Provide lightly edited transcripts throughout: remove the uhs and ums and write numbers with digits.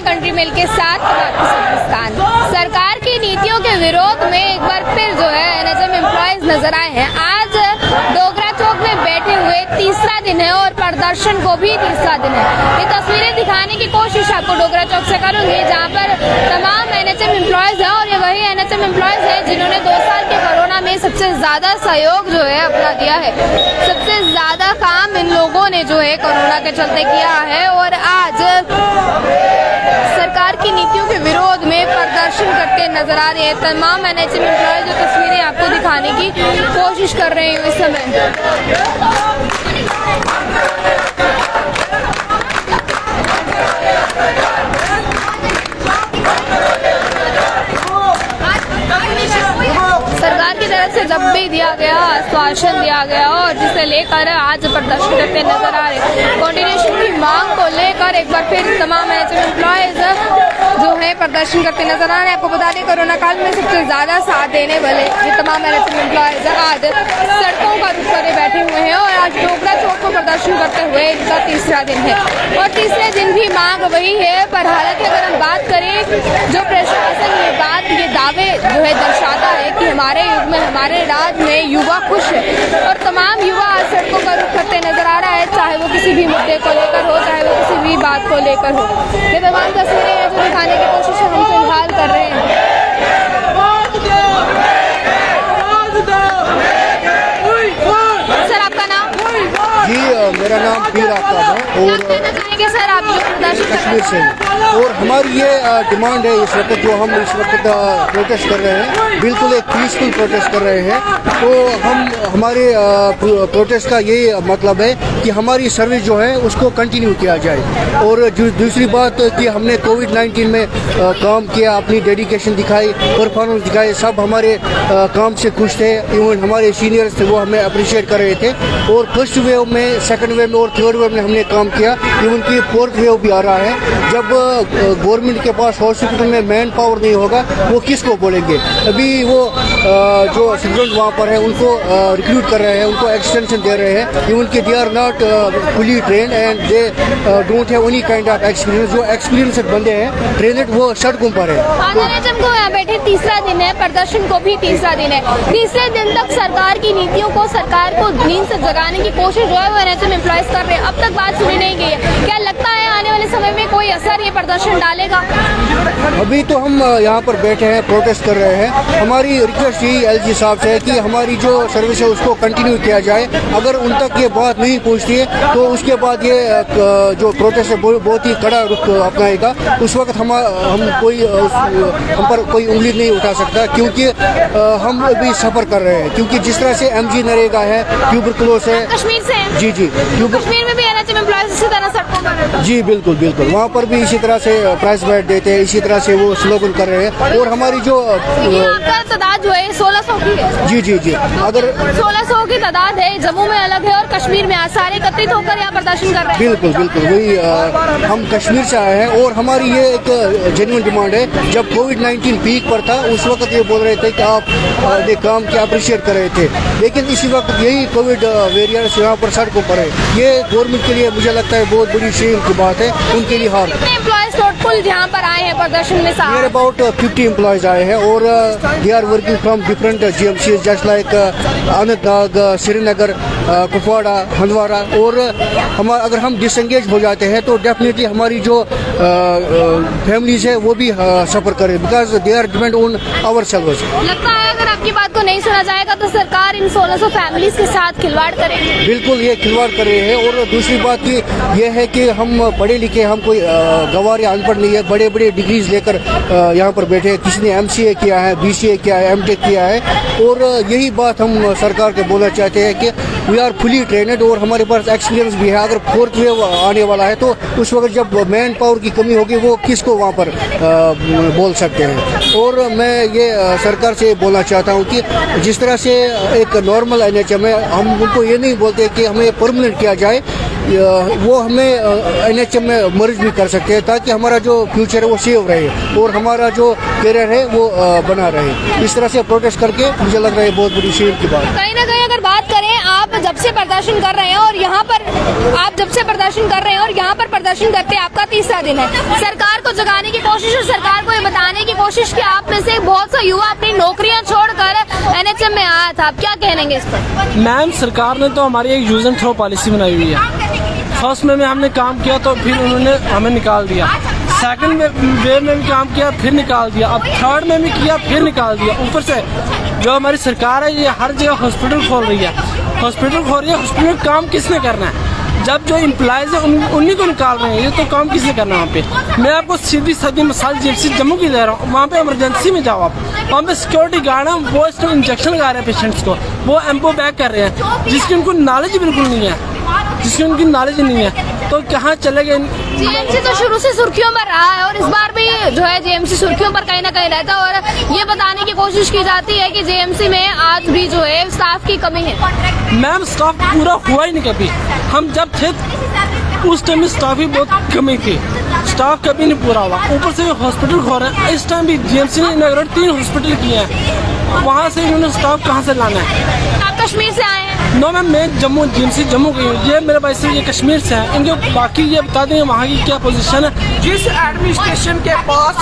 Country mail के साथ पाकिस्तान। सरकार की नीतियों के विरोध में एक बार फिर जो है एनएचएम एम्प्लॉयज नजर आए हैं। आज डोगरा चौक में बैठे हुए तीसरा दिन है और प्रदर्शन को भी तीसरा दिन है। ये तस्वीरें दिखाने की कोशिश आपको डोगरा चौक से करूंगी, जहाँ पर तमाम एनएचएम एम्प्लॉयज है और ये वही एनएचएम एम्प्लॉयज है जिन्होंने 2 साल के कोरोना में सबसे ज्यादा सहयोग जो है अपना दिया है। सबसे ज्यादा काम इन लोगों ने जो है कोरोना के चलते किया है और आज सरकार की नीतियों के विरोध में प्रदर्शन करते नजर आ रहे हैं। तमाम एनएचएम एम्प्लॉयज जो तस्वीरें आपको दिखाने की कोशिश कर रहे हैं इस समय। सरकार की तरफ से जब भी दिया गया आश्वासन दिया गया और जिसे लेकर आज प्रदर्शन करते नजर आ रहे हैं। कॉन्टिन्यूएशन की मांग को लेकर एक बार फिर तमाम एनएचएम एम्प्लॉयज जो है प्रदर्शन करते नजर आ रहे हैं। आपको बता दें कोरोना काल में सबसे ज्यादा साथ देने वाले ये तमाम एनएचएम एम्प्लॉयज आज सड़कों का रुख करे बैठे हुए हैं और आज डोगरा चौक को प्रदर्शन करते हुए इनका तीसरा दिन है और तीसरे दिन भी मांग वही है। पर हालांकि अगर हम बात करें जो प्रशासन ये दावे जो है दर्शाता है कि हमारे युग में हमारे राज्य में युवा खुश है और तमाम युवा आज सड़कों का रुख करते नजर आ रहा है, चाहे वो किसी भी मुद्दे को लेकर हो, चाहे वो किसी भी बात को लेकर हो। ये तमाम तस्वीरें हैं जो दिखाने की कोशिश हम फिलहाल कर रहे हैं। सर आपका नाम? जी मेरा नाम पीर आफ्ताब है और सर आप कश्मीर से और हमारी ये डिमांड है इस वक्त जो हम इस वक्त प्रोटेस्ट कर रहे हैं, बिल्कुल एक पीसफुल प्रोटेस्ट कर रहे हैं। तो हम हमारे प्रोटेस्ट का यही मतलब है कि हमारी सर्विस जो है उसको कंटिन्यू किया जाए। और दूसरी बात कि हमने कोविड-19 में काम किया, अपनी डेडिकेशन दिखाई, परफॉर्मेंस दिखाई, सब हमारे काम से खुश थे। इवन हमारे सीनियर्स थे वो हमें अप्रिशिएट कर रहे थे और फर्स्ट वेव में, सेकंड वेव में और थर्ड वेव में हमने काम किया। इवन की फोर्थ वेव भी आ रहा है। जब गवर्नमेंट के पास हॉस्पिटल में मैन पावर नहीं होगा वो किसको बोलेंगे। अभी वो जो स्टूडेंट वहाँ पर है उनको रिक्रूट कर रहे हैं, उनको एक्सटेंशन दे रहे हैं। इवन कि they are not fully train and they don't have any kind of experience. जो एक्सपीरियंस बंदे हैं ट्रेनेड वो सड़कों पर है। को यहाँ बैठे तीसरा दिन है, प्रदर्शन को भी तीसरा दिन है। तीसरे दिन तक सरकार की नीतियों को, सरकार को नींद से जगाने की कोशिश जो है वो एनएचएम एम्प्लॉयज कर रहे हैं। अब तक बात सुनी नहीं गई है। क्या लगता है आने वाले समय में कोई असर ये प्रदर्शन डालेगा? अभी तो हम यहाँ पर बैठे हैं, प्रोटेस्ट कर रहे हैं। हमारी रिक्वेस्ट यही एलजी साहब से है कि हमारी जो सर्विस है उसको कंटिन्यू किया जाए। अगर उन तक ये बात नहीं पहुँचती है तो उसके बाद ये जो प्रोटेस्ट है बहुत ही कड़ा रुख अपनाएगा। उस वक्त हम पर कोई उंगली नहीं उठा सकता, क्योंकि हम अभी सफर कर रहे हैं। क्योंकि जिस तरह से एमजी नरेगा है, ट्यूबरकुलोस है। कश्मीर से हैं? जी कश्मीर में भी एनएचएम एम्प्लॉयज इसी तरह सड़कों पर? जी बिल्कुल वहाँ पर भी इसी तरह से प्राइस बैठ देते हैं, इसी तरह से वो स्लोगन कर रहे हैं। और हमारी जो आपका तादाद जो है 1600 की है? जी अगर 1600 की तादाद है, जम्मू में अलग है और कश्मीर में सारे एकत्रित होकर यहाँ प्रदर्शन कर रहे हैं। बिल्कुल वही हम कश्मीर से आए हैं और हमारी ये एक जेन्युइन डिमांड है। जब कोविड-19 पीक पर था उस वक्त ये बोल रहे थे कि आप ये काम की अप्रिशिएट कर रहे थे, लेकिन इसी वक्त यही कोविड वेरियंट्स यहाँ पर सड़कों पर है। ये गवर्नमेंट के लिए मुझे लगता है बहुत बड़ी शेम की बात है, उनके लिए हार। एम्प्लॉयज टोटल यहाँ पर आए हैं प्रदर्शन में? नियर अबाउट 50 एम्प्लॉयज आए हैं और they are working from different GMC just like Anantnag, Srinagar, Kupwara, Handwara. और अगर हम डिसएंगेज हो जाते हैं तो डेफिनेटली हमारी जो फैमिलीज है वो भी सफर करें, because they are depend on ourselves. लगता है अगर आपकी बात को नहीं सुना जाएगा तो सरकार इन 1600 फैमिलीज के साथ खिलवाड़ करेगी? बिल्कुल ये खिलवाड़ कर रहे हैं। और दूसरी बात की ये है कि हम पढ़े लिखे, हम कोई गंवार या अनपढ़ नहीं है। बड़े डिग्रीज लेकर यहाँ पर बैठे हैं। किसी ने एमसीए किया है, बीसीए किया है, एमटेक किया है। और यही बात हम सरकार को बोलना चाहते हैं कि वी आर फुली ट्रेनेड और हमारे पास एक्सपीरियंस भी है। अगर फोर्थ वेव आने वाला है तो उस वक्त जब मैन पावर की कमी होगी वो किसको वहाँ पर बोल सकते हैं। और मैं ये सरकार से बोलना चाहता हूँ कि जिस तरह से एक नॉर्मल एनएचएम है, हम उनको ये नहीं बोलते कि हमें परमानेंट किया जाए। वो हमें NHM में मर्ज भी कर सकते हैं, ताकि हमारा जो फ्यूचर है वो सेव रहे और हमारा जो करियर है वो बना रहे। इस तरह से प्रोटेस्ट करके मुझे लग रहा है बहुत बड़ी शेर की बात। कहीं ना कहीं अगर बात करें, आप जब से प्रदर्शन कर रहे हैं और यहाँ पर प्रदर्शन करते आपका तीसरा दिन है, सरकार को जगाने की कोशिश और सरकार को ये बताने की कोशिश कि आप में से बहुत सा युवा अपनी नौकरियां छोड़कर NHM में आया था, आप क्या कहेंगे इस पर? मैम, सरकार ने तो हमारी एक यूज एंड थ्रो पॉलिसी बनाई हुई है। फर्स्ट में हमने काम किया तो फिर उन्होंने हमें निकाल दिया, सेकंड वेव में भी काम किया फिर निकाल दिया, अब थर्ड में भी किया फिर निकाल दिया। ऊपर से जो हमारी सरकार है ये हर जगह हॉस्पिटल खोल रही है, हॉस्पिटल में काम किसने करना है? जब जो एम्प्लॉयज है उन्हीं को निकाल रहे हैं, ये तो काम किसने करना है वहाँ पे? मैं आपको सीधी सादी मिसाल जीएमसी जम्मू की दे रहा हूँ। वहाँ पे इमरजेंसी में जाओ आप, वहाँ पे सिक्योरिटी गार्ड है, वो इसमें इंजेक्शन लगा रहे हैं पेशेंट्स को, वो एम्पो बैग कर रहे हैं, जिसकी उनको नॉलेज बिल्कुल नहीं है, तो कहाँ चले गए? जेएमसी तो शुरू से सुर्खियों पर रहा है और इस बार भी जो है जेएमसी सुर्खियों पर कहीं ना कहीं रहता है और ये बताने की कोशिश की जाती है कि जेएमसी में आज भी जो है स्टाफ की कमी है। मैम, स्टाफ पूरा हुआ ही नहीं कभी। हम जब थे उस टाइम में स्टाफ ही बहुत कमी थी, स्टाफ कभी नहीं पूरा हुआ। ऊपर से हॉस्पिटल खोल रहे हैं, इस टाइम भी जेएमसी ने इनॉग्रेट 3 हॉस्पिटल किए हैं, वहाँ से इन्होंने स्टाफ कहाँ से लाना है? आप कश्मीर से आए हैं? नो मैम, मैं जम्मू जेएमसी जम्मू गई हूँ, ये मेरे भाई से ये कश्मीर से है। इनके बाकी ये बता दें वहाँ की क्या पोजीशन है। जिस एडमिनिस्ट्रेशन के पास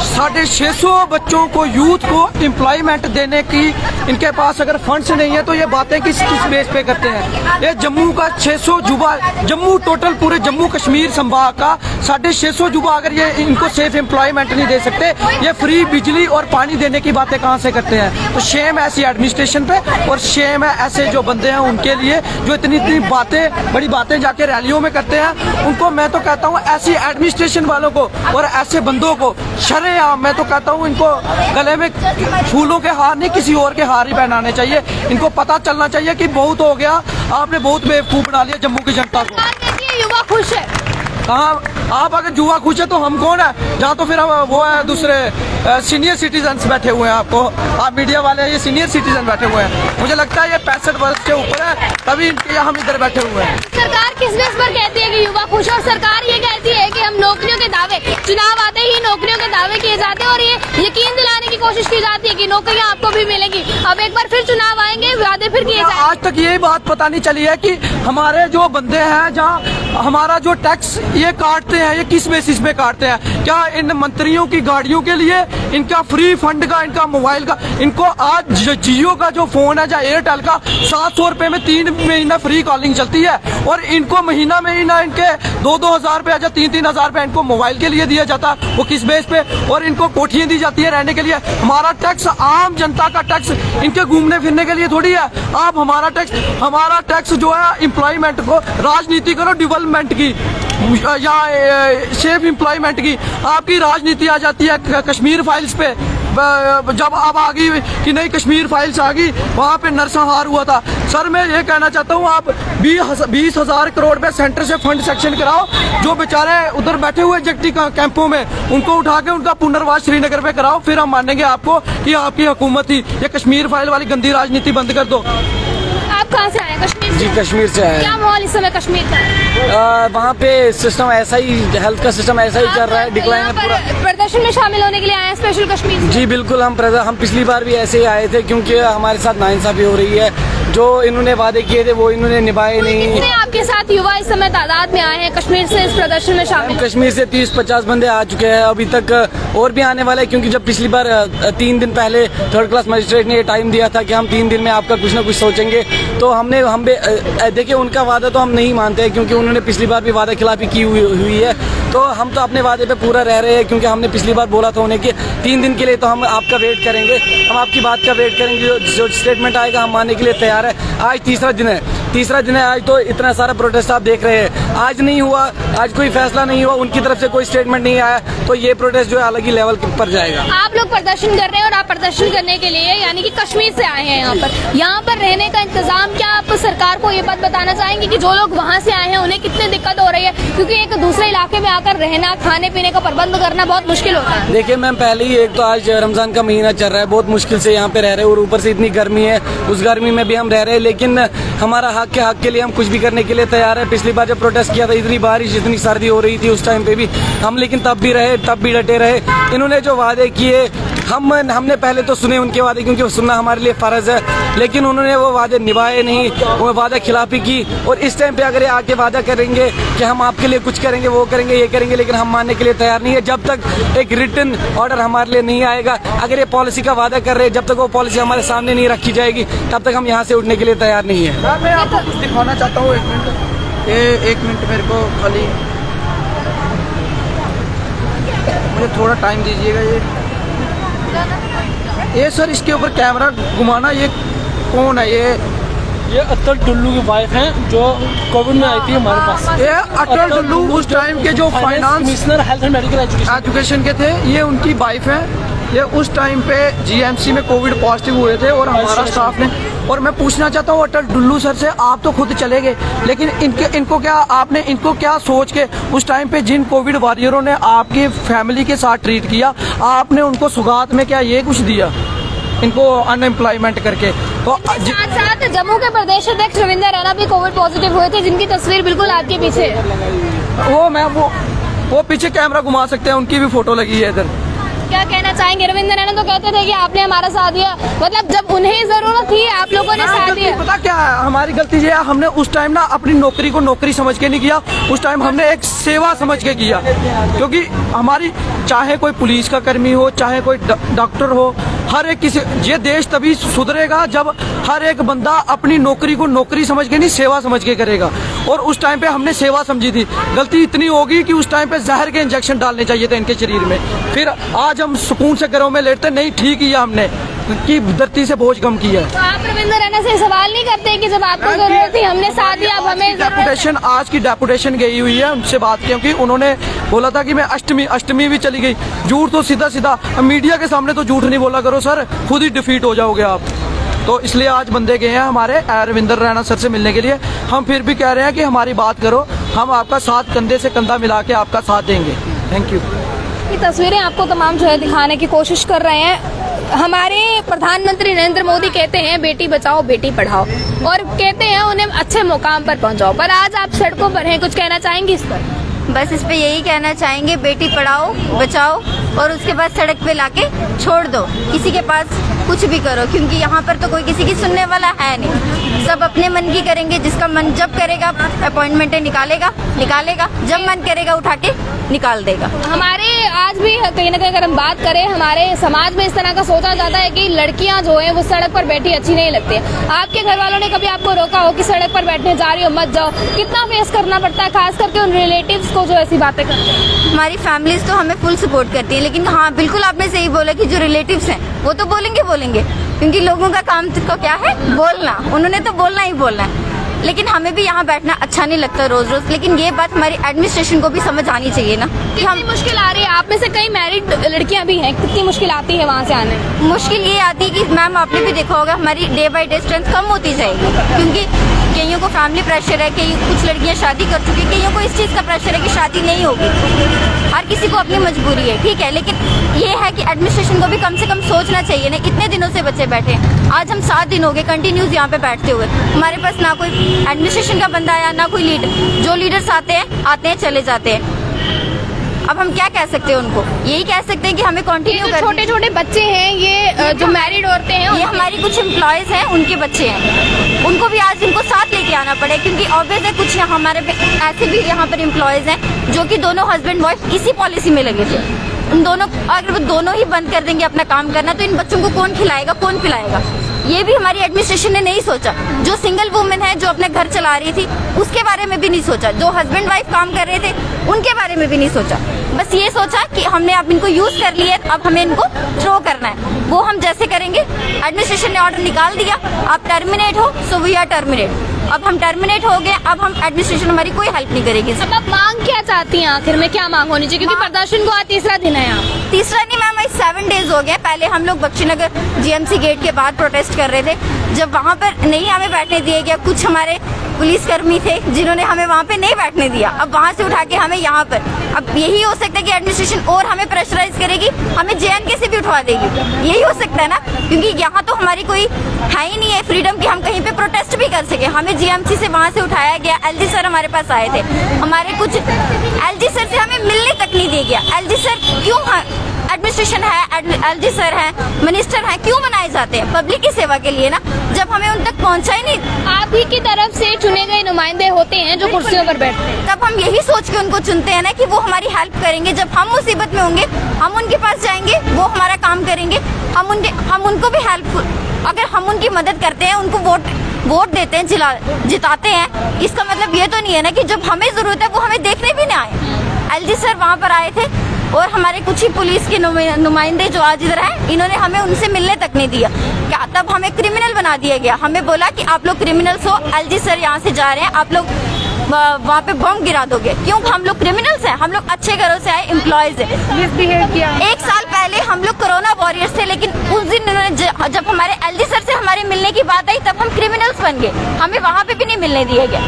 650 बच्चों को, यूथ को एम्प्लॉयमेंट देने की इनके पास अगर फंड्स नहीं है तो ये बातें किस बेस पे करते हैं? ये जम्मू का 600 युवा, जम्मू टोटल पूरे जम्मू कश्मीर संभाग का 650 युवा अगर ये इनको सेफ एम्प्लॉयमेंट नहीं दे सकते, ये फ्री बिजली और पानी देने की बातें कहाँ से करते हैं? तो शेम है ऐसी एडमिनिस्ट्रेशन पे और शेम है ऐसे जो बंदे हैं उनके लिए जो इतनी इतनी बातें, बड़ी बातें जाके रैलियों में करते हैं। उनको मैं तो कहता हूँ ऐसी एडमिनिस्ट्रेशन वालों को और ऐसे बंदों को शरेआम मैं तो कहता हूँ इनको गले में फूलों के हार नहीं किसी और के हार ही पहनाने चाहिए। इनको पता चलना चाहिए कि बहुत हो गया, आपने बहुत बेवकूफ बना लिया जम्मू की जनता को। युवा खुश है? हाँ, आप अगर युवा खुश है तो हम कौन है? जहाँ तो फिर हम वो है दूसरे सीनियर सिटीजन्स बैठे हुए हैं। आपको, आप मीडिया वाले ये सीनियर सिटीजन बैठे हुए हैं। मुझे लगता है ये 65 वर्ष के ऊपर है, तभी इनके हम इधर बैठे हुए हैं। सरकार किस बेस पर कहती है कि युवा खुश है और सरकार ये कहती है कि हम नौकरियों के दावे, चुनाव आते ही नौकरियों के दावे किए जाते हैं और ये यकीन दिलाने की कोशिश की जाती है कि नौकरियां आपको भी मिलेंगी। अब एक बार फिर चुनाव आएंगे, वादे फिर किए जाएंगे। आज तक यही बात पता नहीं चली है कि हमारे जो बंदे हैं, जहाँ हमारा जो टैक्स ये काटते हैं, ये किस बेसिस पे काटते हैं? क्या इन मंत्रियों की गाड़ियों के लिए, इनका फ्री फंड का, इनका मोबाइल का, इनको आज जियो का जो फोन है या एयरटेल का 700 रुपए में 3 महीना फ्री कॉलिंग चलती है और इनको महीना इनके 2-2 हजार रुपए या 3-3 हजार रुपए इनको मोबाइल के लिए दिया जाता है। वो किस बेस पे? और इनको कोठियां दी जाती है रहने के लिए। हमारा टैक्स, आम जनता का टैक्स इनके घूमने फिरने के लिए थोड़ी है। आप हमारा टैक्स जो है एम्प्लॉयमेंट को, राजनीति करो डेवलपमेंट की या सेफ एम्प्लॉयमेंट की, आपकी राजनीति आ जाती है कश्मीर फाइल्स पे। जब अब आ गई कि नहीं कश्मीर फाइल्स आ गई, वहाँ पे नरसंहार हुआ था। सर मैं ये कहना चाहता हूँ, आप 20,000 करोड़ पे सेंटर से फंड सेक्शन कराओ, जो बेचारे उधर बैठे हुए जगती कैंपों में उनको उठा के उनका पुनर्वास श्रीनगर पे कराओ, फिर हम मानेंगे आपको कि आपकी हुकूमत थी। ये कश्मीर फाइल वाली गंदी राजनीति बंद कर दो। आप कहाँ से आए? कश्मीर से? जी, कश्मीर से आए। क्या माहौल इस समय कश्मीर का? वहाँ पे सिस्टम ऐसा ही, हेल्थ का सिस्टम ऐसा ही चल रहा है, डिक्लाइन है पूरा। प्रदर्शन में शामिल होने के लिए आए हैं स्पेशल कश्मीर से? जी बिल्कुल, हम पिछली बार भी ऐसे ही आए थे, क्योंकि हमारे साथ नाइंसाफी हो रही है। जो इन्होंने वादे किए थे वो इन्होंने निभाए नहीं। कितने आपके साथ युवा इस समय तादाद में आए हैं कश्मीर से इस प्रदर्शन में शामिल? कश्मीर से 30-50 बंदे आ चुके हैं, अभी तक और भी आने वाले हैं, क्योंकि जब पिछली बार 3 दिन पहले 3rd क्लास मजिस्ट्रेट ने ये टाइम दिया था कि हम 3 दिन में आपका कुछ ना कुछ सोचेंगे, तो हम देखिए उनका वादा तो हम नहीं मानते हैं, क्योंकि उन्होंने पिछली बार भी वादा खिलाफी की हुई है। तो हम तो अपने वादे पे पूरा रह रहे हैं, क्योंकि हमने पिछली बार बोला था उन्हें कि 3 दिन के लिए तो हम आपका वेट करेंगे, हम आपकी बात का वेट करेंगे, जो स्टेटमेंट आएगा हम मानने के लिए तैयार है। आज तीसरा दिन है, आज तो इतना सारा प्रोटेस्ट आप देख रहे हैं, आज नहीं हुआ, आज कोई फैसला नहीं हुआ, उनकी तरफ से कोई स्टेटमेंट नहीं आया, तो ये प्रोटेस्ट जो है अलग ही लेवल पर जाएगा। आप लोग प्रदर्शन कर रहे हैं और आप प्रदर्शन करने के लिए यानी कि कश्मीर से आए हैं यहाँ पर रहने का इंतजाम, क्या आप सरकार को ये बात बताना चाहेंगे कि जो लोग वहाँ से आए हैं उन्हें कितनी दिक्कत हो रही है? क्योंकि एक दूसरे इलाके में आकर रहना, खाने पीने का प्रबंध करना बहुत मुश्किल होता है। देखिए मैम, पहले ही एक तो आज रमजान का महीना चल रहा है, बहुत मुश्किल से यहाँ पे रह रहे हैं और ऊपर से इतनी गर्मी है, उस गर्मी में भी हम रह रहे हैं, लेकिन हमारा हक के लिए हम कुछ भी करने के लिए तैयार है। पिछली बार जब प्रोटेस्ट किया था, इतनी बारिश, इतनी सर्दी हो रही थी उस टाइम पे भी हम, लेकिन तब भी डटे रहे। इन्होंने जो वादे किए हमने पहले तो सुने उनके वादे, क्योंकि सुनना हमारे लिए फ़र्ज़ है, लेकिन उन्होंने वो वादे निभाए नहीं, वो वादा खिलाफी की। और इस टाइम पे अगर ये आके वादा करेंगे कि हम आपके लिए कुछ करेंगे, वो करेंगे, ये करेंगे, लेकिन हम मानने के लिए तैयार नहीं है जब तक एक रिटन ऑर्डर हमारे लिए नहीं आएगा। अगर ये पॉलिसी का वादा कर रहे हैं, जब तक वो पॉलिसी हमारे सामने नहीं रखी जाएगी तब तक हम यहाँ से उठने के लिए तैयार नहीं है। मैं आपको कुछ दिखाना चाहता हूँ, 1 मिनट, एक मिनट मेरे को खाली, मुझे थोड़ा टाइम दीजिएगा। ये सर इसके ऊपर कैमरा घुमाना, ये कौन है? ये अटल टुल्लू की वाइफ हैं जो कोविड में आई थी हमारे पास। ये अटल टुल्लू उस टाइम के जो finance commissioner health and medical education के थे, ये उनकी वाइफ है। ये उस टाइम पे जीएमसी में कोविड पॉजिटिव हुए थे और हमारा स्टाफ ने, और मैं पूछना चाहता हूँ अटल टुल्लू सर से, आप तो खुद चले गए, लेकिन इनको क्या सोच के उस टाइम पे जिन कोविड वॉरियरों ने आपकी फैमिली के साथ ट्रीट किया, आपने उनको सुगात में क्या ये कुछ दिया इनको अनएम्प्लॉयमेंट करके? तो साथ साथ जम्मू के प्रदेश अध्यक्ष रविंद्र रैना भी कोविड पॉजिटिव हुए थे, जिनकी तस्वीर बिल्कुल आपके पीछे है। वो पीछे कैमरा घुमा सकते हैं, उनकी भी फोटो लगी है इधर। क्या कहना चाहेंगे? रविंद्र रैना तो कहते थे कि आपने हमारा साथ दिया, मतलब जब उन्हें जरूरत थी आप लोगों ने साथ दिया। पता क्या है हमारी गलती ये है, हमने उस टाइम ना अपनी नौकरी को नौकरी समझ के नहीं किया, उस टाइम हमने एक सेवा समझ के किया। क्योंकि हमारी, चाहे कोई पुलिस का कर्मी हो, चाहे कोई डॉक्टर हो, हर एक किसी, ये देश तभी सुधरेगा जब हर एक बंदा अपनी नौकरी को नौकरी समझ के नहीं, सेवा समझ के करेगा। और उस टाइम पे हमने सेवा समझी थी। गलती इतनी होगी कि उस टाइम पे जहर के इंजेक्शन डालने चाहिए थे इनके शरीर में, फिर आज हम सुकून से घरों में लेटते। नहीं, ठीक किया हमने कि धरती से बोझ कम किया। तो आप रविंद्र रैना से सवाल नहीं करते कि जब आपको जरूरत थी हमने साथ दिया, अब हमें डेपुटेशन, आज की डेपुटेशन गई हुई है उनसे बात, क्योंकि उन्होंने बोला था कि मैं अष्टमी भी चली गई। झूठ तो सीधा मीडिया के सामने तो झूठ नहीं बोला करो सर, खुद ही डिफीट हो जाओगे आप। तो इसलिए आज बंदे गए हैं हमारे रविंद्र रैना सर से मिलने के लिए। हम फिर भी कह रहे हैं कि हमारी बात करो, हम आपका साथ कंधे से कंधा मिला के आपका साथ देंगे। Thank you. ये तस्वीरें आपको तमाम जो है दिखाने की कोशिश कर रहे हैं। हमारे प्रधानमंत्री नरेंद्र मोदी कहते हैं बेटी बचाओ बेटी पढ़ाओ, और कहते हैं उन्हें अच्छे मुकाम पर पहुंचाओ, पर आज आप सड़कों पर हैं, कुछ कहना चाहेंगे इस पर? बस इस पे यही कहना चाहेंगे, बेटी पढ़ाओ बचाओ, और उसके बाद सड़क पे लाके छोड़ दो। किसी के पास कुछ भी करो, क्योंकि यहाँ पर तो कोई किसी की सुनने वाला है नहीं। सब अपने मन की करेंगे, जिसका मन जब करेगा अपॉइंटमेंट निकालेगा, जब मन करेगा उठा के निकाल देगा। हमारे आज भी कहीं ना कहीं अगर हम बात करें, हमारे समाज में इस तरह का सोचा जाता है कि लड़कियां जो है वो सड़क पर बैठी अच्छी नहीं लगती है। आपके घर वालों ने कभी आपको रोका हो कि सड़क पर बैठने जा रही हो मत जाओ? कितना फेस करना पड़ता है, खास करके उन रिलेटिव्स को जो ऐसी बातें करते हैं? हमारी फैमिलीज तो हमें फुल सपोर्ट करती है, लेकिन हाँ बिल्कुल आपने सही बोला कि जो रिलेटिव्स हैं वो तो बोलेंगे, क्योंकि लोगों का काम तो क्या है, बोलना। उन्होंने तो बोलना ही बोलना है, लेकिन हमें भी यहाँ बैठना अच्छा नहीं लगता रोज रोज। लेकिन ये बात हमारी एडमिनिस्ट्रेशन को भी समझ आनी चाहिए ना कि हम, मुश्किल आ रही है। आप में से कई मैरिड लड़कियां भी हैं, कितनी मुश्किल आती है वहाँ से आने में? मुश्किल ये आती है कि मैम आपने भी देखा होगा, हमारी डे बाय डे स्ट्रेंथ कम होती जाएगी, क्योंकि कईयों को फैमिली प्रेशर है, कुछ लड़कियां शादी कर चुकी है, कईयों को इस चीज़ का प्रेशर है कि शादी नहीं होगी। हर किसी को अपनी मजबूरी है, ठीक है, लेकिन ये है कि एडमिनिस्ट्रेशन को भी कम से कम सोचना चाहिए ना। इतने दिनों से बच्चे बैठे हैं, आज हम 7 दिन हो गए कंटिन्यूस यहाँ पे बैठते हुए। हमारे पास ना कोई एडमिनिस्ट्रेशन का बंदा आया, ना कोई लीडर। जो लीडर्स आते हैं चले जाते हैं। अब हम क्या कह सकते हैं उनको? यही कह सकते हैं कि हमें कंटिन्यू करना। छोटे छोटे बच्चे हैं ये जो मैरिड औरतें हैं, ये हमारी कुछ एम्प्लॉयज हैं, उनके बच्चे हैं, उनको भी आज इनको साथ लेके आना पड़े, क्योंकि ऑब्वियस है कुछ हमारे ऐसे भी यहाँ पर एम्प्लॉयज हैं जो कि दोनों हस्बैंड वाइफ इसी पॉलिसी में लगे थे। उन दोनों, अगर वो दोनों ही बंद कर देंगे अपना काम करना, तो इन बच्चों को कौन खिलाएगा, कौन पिलाएगा? ये भी हमारी एडमिनिस्ट्रेशन ने नहीं सोचा। जो सिंगल वुमेन है जो अपने घर चला रही थी, उसके बारे में भी नहीं सोचा। जो हस्बैंड वाइफ काम कर रहे थे, उनके बारे में भी नहीं सोचा। बस ये सोचा कि हमने अब इनको यूज कर लिया, अब हमें इनको थ्रो करना है। वो हम जैसे करेंगे, एडमिनिस्ट्रेशन ने ऑर्डर निकाल दिया, आप टर्मिनेट हो, सो वी आर टर्मिनेट। अब हम टर्मिनेट हो गए, अब हम एडमिनिस्ट्रेशन हमारी कोई हेल्प नहीं करेगी। अब आप मांग क्या चाहती हैं? आखिर में क्या मांग होनी चाहिए? क्योंकि प्रदर्शन को आज तीसरा दिन है यहाँ। तीसरा नहीं मैम, 7 डेज हो गए। पहले हम लोग बख्शीनगर जीएमसी गेट के बाद प्रोटेस्ट कर रहे थे, जब वहाँ पर नहीं हमें बैठने दिया गया, कुछ हमारे पुलिसकर्मी थे जिन्होंने हमें वहाँ पे नहीं बैठने दिया। अब वहाँ से उठा के हमें यहाँ पर, अब यही हो सकता है कि एडमिनिस्ट्रेशन और हमें प्रेशराइज करेगी, हमें JNK से भी उठवा देगी, यही हो सकता है ना, क्योंकि यहाँ तो हमारी कोई है ही नहीं है फ्रीडम कि हम कहीं पे प्रोटेस्ट भी कर सके। हमें GMC से वहाँ से उठाया गया, LG सर हमारे पास आए थे, हमारे कुछ LG सर से हमें मिलने तक नहीं दिया गया। LG सर क्यों, एडमिनिस्ट्रेशन है, LG सर है, मिनिस्टर है, क्यों बनाए जाते हैं? पब्लिक की सेवा के लिए ना, जब हमें उन तक पहुँचा ही नहीं। आप ही की तरफ से चुने गए नुमाइंदे होते हैं जो कुर्सियों पर बैठते हैं, तब हम यही सोच के उनको चुनते हैं ना कि वो हमारी हेल्प करेंगे। जब हम मुसीबत में होंगे हम उनके पास जाएंगे, वो हमारा काम करेंगे, हम उनको भी हेल्प, अगर हम उनकी मदद करते हैं, उनको वोट देते हैं, जिताते हैं, इसका मतलब ये तो नहीं है ना कि जब हमें जरूरत है वो हमें देखने भी ना आए। LG सर वहाँ पर आए थे और हमारे कुछ ही पुलिस के नुमाइंदे जो आज इधर हैं, इन्होंने हमें उनसे मिलने तक नहीं दिया। क्या तब हमें क्रिमिनल बना दिया गया? हमें बोला कि आप लोग क्रिमिनल्स हो, LG सर यहाँ से जा रहे हैं, आप लोग वहाँ पे बम गिरा दोगे। क्यों? हम लोग क्रिमिनल्स हैं? हम लोग अच्छे घरों से आए एम्प्लॉयज हैं। मिसबिहेव किया। 1 साल पहले हम लोग कोरोना वॉरियर्स थे, लेकिन उस दिन इन्होंने जब हमारे LG सर से हमारे मिलने की बात आई तब हम क्रिमिनल्स बन गए, हमें वहाँ पे भी नहीं मिलने दिया गया।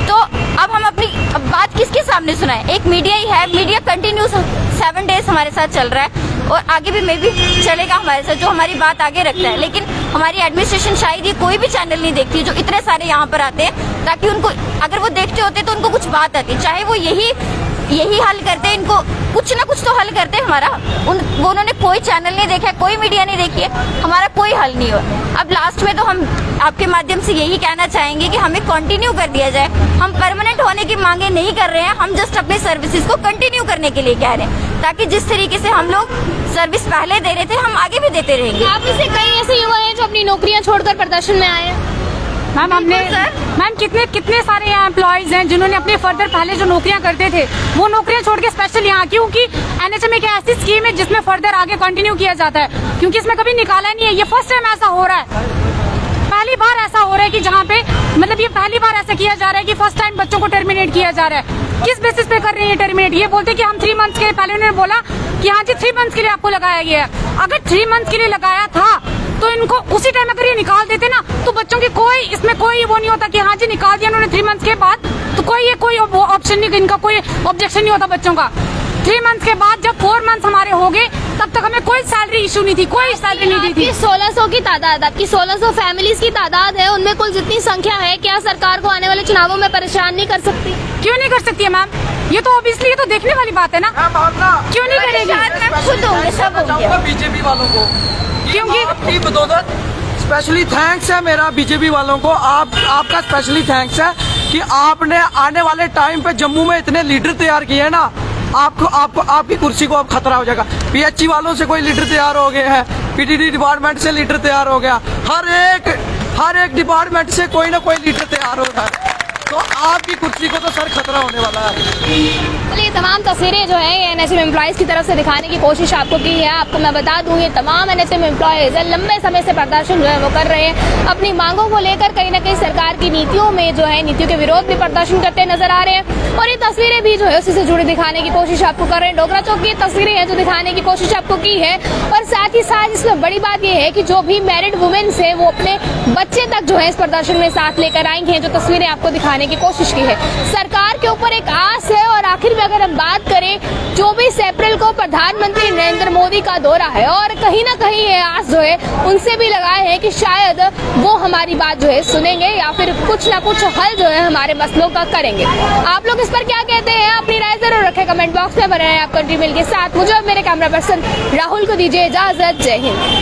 तो अब हम अपनी बात किसके सामने सुनाएं? एक मीडिया ही है, मीडिया कंटिन्यू 7 डेज हमारे साथ चल रहा है और आगे भी मे भी चलेगा हमारे साथ, जो हमारी बात आगे रखता है। लेकिन हमारी एडमिनिस्ट्रेशन शायद ये कोई भी चैनल नहीं देखती जो इतने सारे यहाँ पर आते हैं, ताकि उनको, अगर वो देखते होते तो उनको कुछ बात आती, चाहे वो यही हल करते, इनको कुछ ना कुछ तो हल करते हमारा। उन्होंने कोई चैनल नहीं देखा, कोई मीडिया नहीं देखी है, हमारा कोई हल नहीं हुआ। अब लास्ट में तो हम आपके माध्यम से यही कहना चाहेंगे कि हमें कंटिन्यू कर दिया जाए। हम परमानेंट होने की मांगे नहीं कर रहे हैं, हम जस्ट अपनी सर्विसेज को कंटिन्यू करने के लिए कह रहे हैं, ताकि जिस तरीके से हम लोग सर्विस पहले दे रहे थे हम आगे भी देते रहेंगे। आप में से कई ऐसे युवा हैं जो अपनी नौकरियां छोड़कर प्रदर्शन में आए हैं। मैम कितने सारे यहाँ एम्प्लॉयज हैं जिन्होंने अपने फर्दर पहले जो नौकरियां करते थे वो नौकरियां छोड़ के स्पेशल यहाँ, क्योंकि NHM एक ऐसी स्कीम है जिसमें फर्दर आगे कंटिन्यू किया जाता है, क्योंकि इसमें कभी निकाला नहीं है। ये फर्स्ट टाइम ऐसा हो रहा है, पहली बार ऐसा हो रहा है कि जहाँ पे मतलब ये पहली बार ऐसा किया जा रहा है कि फर्स्ट टाइम बच्चों को टर्मिनेट किया जा रहा है। किस बेसिस पे कर रहे हैं टर्मिनेट? ये बोलते कि हम 3 मंथ्स के लिए, पहले उन्होंने बोला कि हाँ जी 3 मंथ्स के लिए आपको लगाया गया है। अगर 3 मंथ्स के लिए लगाया था तो इनको उसी टाइम अगर ये निकाल देते ना तो बच्चों की इसमें कोई वो नहीं होता कि हाँ जी निकाल दिया उन्होंने 3 मंथ्स के बाद, तो कोई ऑप्शन नहीं, इनका कोई ऑब्जेक्शन नहीं होता बच्चों का। 3 मंथ्स के बाद जब 4 मंथ्स हमारे हो गए तब तक हमें कोई सैलरी इशू नहीं थी, कोई सैलरी नहीं दी थी। 1600 की तादाद, आपकी 1600 फैमिलीज की तादाद है, उनमें कुल जितनी संख्या है, क्या सरकार को आने वाले चुनावों में परेशान नहीं कर सकती? क्यों नहीं कर सकती है मैम? ये तो ऑब्वियसली ये तो देखने वाली बात है ना, क्यों नहीं करेगी? मैं खुद होंगे, सब होंगे। बीजेपी वालों को, क्योंकि आपकी बदौलत स्पेशली थैंक्स है मेरा बीजेपी वालों को, आपका स्पेशली थैंक्स है कि आपने आने वाले टाइम पे जम्मू में इतने लीडर तैयार किए हैं ना, आपकी कुर्सी को अब खतरा हो जाएगा। PHE वालों से कोई लीडर तैयार हो गए हैं, PTD डिपार्टमेंट से लीडर तैयार हो गया, हर एक डिपार्टमेंट से कोई ना कोई लीडर तैयार हो रहा है, तो आपकी कुर्सी को तो सर खतरा होने वाला है। चलिए, तमाम तस्वीरें जो है ये NHM एम्प्लॉयज की तरफ से दिखाने की कोशिश आपको की है। आपको मैं बता दूं ये तमाम NHM एम्प्लॉयज लंबे समय से प्रदर्शन जो है वो कर रहे हैं, अपनी मांगों को लेकर कहीं ना कहीं सरकार की नीतियों में जो है नीतियों के विरोध में प्रदर्शन करते नजर आ रहे हैं, और ये तस्वीरें भी जो है उसी से जुड़ी दिखाने की कोशिश आपको कर रहे हैं। डोगरा चौक की तस्वीरें हैं जो दिखाने की कोशिश आपको की है, और साथ ही साथ इसमें बड़ी बात यह है कि जो भी मैरिड वुमेन्स है वो अपने बच्चे तक जो है इस प्रदर्शन में साथ लेकर आएंगे, जो तस्वीरें आपको दिखाने की कोशिश की है। सरकार के ऊपर एक आस है, और आखिर में अगर हम बात करें 24 अप्रैल को प्रधानमंत्री नरेंद्र मोदी का दौरा है, और कहीं ना कहीं ये आस जो है उनसे भी लगाए हैं कि शायद वो हमारी बात जो है सुनेंगे या फिर कुछ ना कुछ हल जो है हमारे मसलों का करेंगे। आप लोग इस पर क्या कहते हैं? अपनी राय जरूर रखें कमेंट बॉक्स में। बने आप कंट्री मिल के साथ, मुझे और मेरे कैमरा पर्सन राहुल को दीजिए इजाजत। जय हिंद।